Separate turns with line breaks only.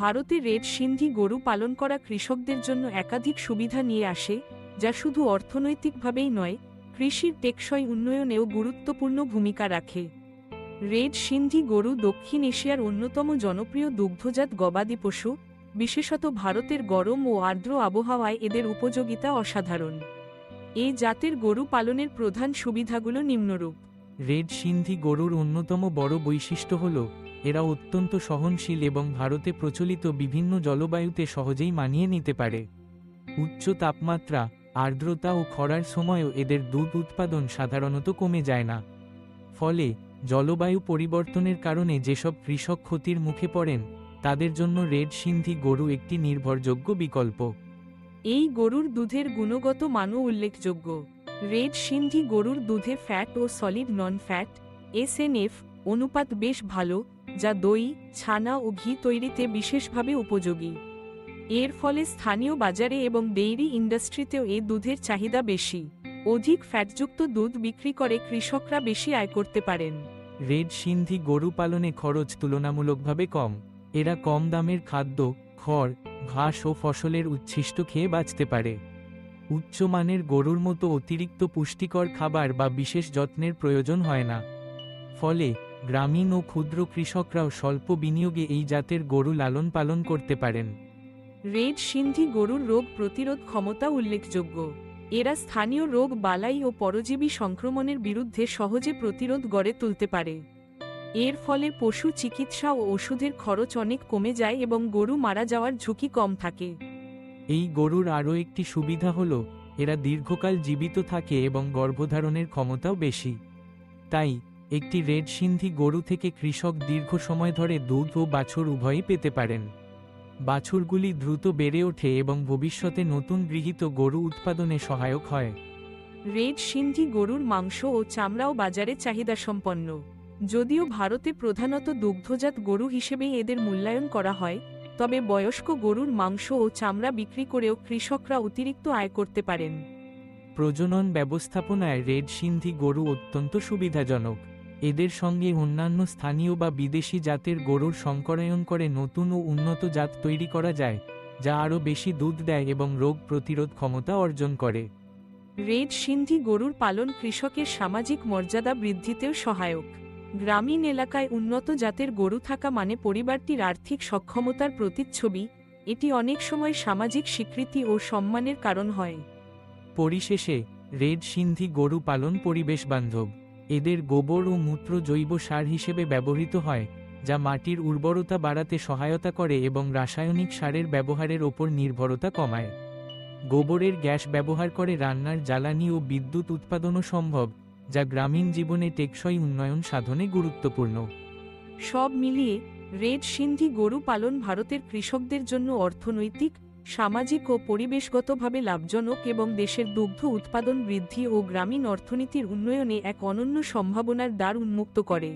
ভারতে রেড সিন্ধি গরু পালন করা কৃষকদের জন্য একাধিক সুবিধা নিয়ে আসে, যা শুধু অর্থনৈতিকভাবেই নয়, কৃষির টেকসই উন্নয়নেও গুরুত্বপূর্ণ ভূমিকা রাখে। রেড সিন্ধি গরু দক্ষিণ এশিয়ার অন্যতম জনপ্রিয় দুগ্ধজাত গবাদি পশু, বিশেষত ভারতের গরম ও আর্দ্র আবহাওয়ায় এদের উপযোগিতা অসাধারণ। এই জাতের গরু পালনের প্রধান সুবিধাগুলো নিম্নরূপ।
রেড সিন্ধি গরুর অন্যতম বড় বৈশিষ্ট্য হল এরা অত্যন্ত সহনশীল এবং ভারতে প্রচলিত বিভিন্ন জলবায়ুতে সহজেই মানিয়ে নিতে পারে। উচ্চ তাপমাত্রা, আর্দ্রতা ও খরার সময়ও এদের দুধ উৎপাদন সাধারণত কমে যায় না। ফলে জলবায়ু পরিবর্তনের কারণে যেসব কৃষক ক্ষতির মুখে পড়েন, তাদের জন্য রেড সিন্ধি গরু একটি নির্ভরযোগ্য বিকল্প।
এই গরুর দুধের গুণগত মানও উল্লেখযোগ্য। রেড সিন্ধি গরুর দুধে ফ্যাট ও সলিড নন ফ্যাট (SNF) অনুপাত বেশ ভালো, যা দই, ছানা ও ঘি তৈরিতে বিশেষভাবে উপযোগী। এর ফলে স্থানীয় বাজারে এবং ডেইরি ইন্ডাস্ট্রিতেও এই দুধের চাহিদা বেশি। অধিক ফ্যাটযুক্ত দুধ বিক্রি করে কৃষকরা বেশি আয় করতে পারেন।
রেড সিন্ধি গরু পালনে খরচ তুলনামূলকভাবে কম। এরা কম দামের খাদ্য, খড়, ঘাস ও ফসলের উচ্ছিষ্ট খেয়ে বাঁচতে পারে। উচ্চমানের গরুর মতো অতিরিক্ত পুষ্টিকর খাবার বা বিশেষ যত্নের প্রয়োজন হয় না। ফলে গ্রামীণ ও ক্ষুদ্র কৃষকরাও স্বল্প বিনিয়োগে এই জাতের গরু লালন পালন করতে পারেন।
রেড সিন্ধি গরুর রোগ প্রতিরোধ ক্ষমতা উল্লেখযোগ্য। এরা স্থানীয় রোগ বালাই ও পরজীবী সংক্রমণের বিরুদ্ধে সহজে প্রতিরোধ গড়ে তুলতে পারে। এর ফলে পশু চিকিৎসা ও ওষুধের খরচ অনেক কমে যায় এবং গরু মারা যাওয়ার ঝুঁকি কম থাকে।
এই গরুর আরও একটি সুবিধা হল এরা দীর্ঘকাল জীবিত থাকে এবং গর্ভধারণের ক্ষমতাও বেশি। তাই একটি রেড সিন্ধি গরু থেকে কৃষক দীর্ঘ সময় ধরে দুধ ও বাছুর উভয়ই পেতে পারেন। বাছুরগুলি দ্রুত বেড়ে ওঠে এবং ভবিষ্যতে নতুন গৃহীত গরু উৎপাদনে সহায়ক হয়।
রেড সিন্ধি গরুর মাংস ও চামড়াও বাজারে চাহিদাসম্পন্ন। যদিও ভারতে প্রধানত দুগ্ধজাত গরু হিসেবেই এদের মূল্যায়ন করা হয়, তবে বয়স্ক গরুর মাংস ও চামড়া বিক্রি করেও কৃষকরা অতিরিক্ত আয় করতে পারেন।
প্রজনন ব্যবস্থাপনায় রেড সিন্ধি গরু অত্যন্ত সুবিধাজনক। এদের সঙ্গে অন্যান্য স্থানীয় বা বিদেশি জাতের গরুর সংকরায়ন করে নতুন ও উন্নত জাত তৈরি করা যায়, যা আরও বেশি দুধ দেয় এবং রোগ প্রতিরোধ ক্ষমতা অর্জন করে।
রেড সিন্ধি গরুর পালন কৃষকের সামাজিক মর্যাদা বৃদ্ধিতেও সহায়ক। গ্রামীণ এলাকায় উন্নত জাতের গরু থাকা মানে পরিবারটির আর্থিক সক্ষমতার প্রতিচ্ছবি। এটি অনেক সময় সামাজিক স্বীকৃতি ও সম্মানের কারণ হয়।
পরিশেষে রেড সিন্ধি গরু পালন পরিবেশ বান্ধব। এদের গোবর ও মূত্র জৈব সার হিসেবে ব্যবহৃত হয়, যা মাটির উর্বরতা বাড়াতে সহায়তা করে এবং রাসায়নিক সারের ব্যবহারের ওপর নির্ভরতা কমায়। গোবরের গ্যাস ব্যবহার করে রান্নার জ্বালানি ও বিদ্যুৎ উৎপাদনও সম্ভব, যা গ্রামীণ জীবনে টেকসই উন্নয়ন সাধনে গুরুত্বপূর্ণ।
সব মিলিয়ে রেড সিন্ধি গরু পালন ভারতের কৃষকদের জন্য অর্থনৈতিক, সামাজিক ও পরিবেশগতভাবে লাভজনক এবং দেশের দুগ্ধ উৎপাদন বৃদ্ধি ও গ্রামীণ অর্থনীতির উন্নয়নে এক অনন্য সম্ভাবনার দ্বার উন্মুক্ত করে।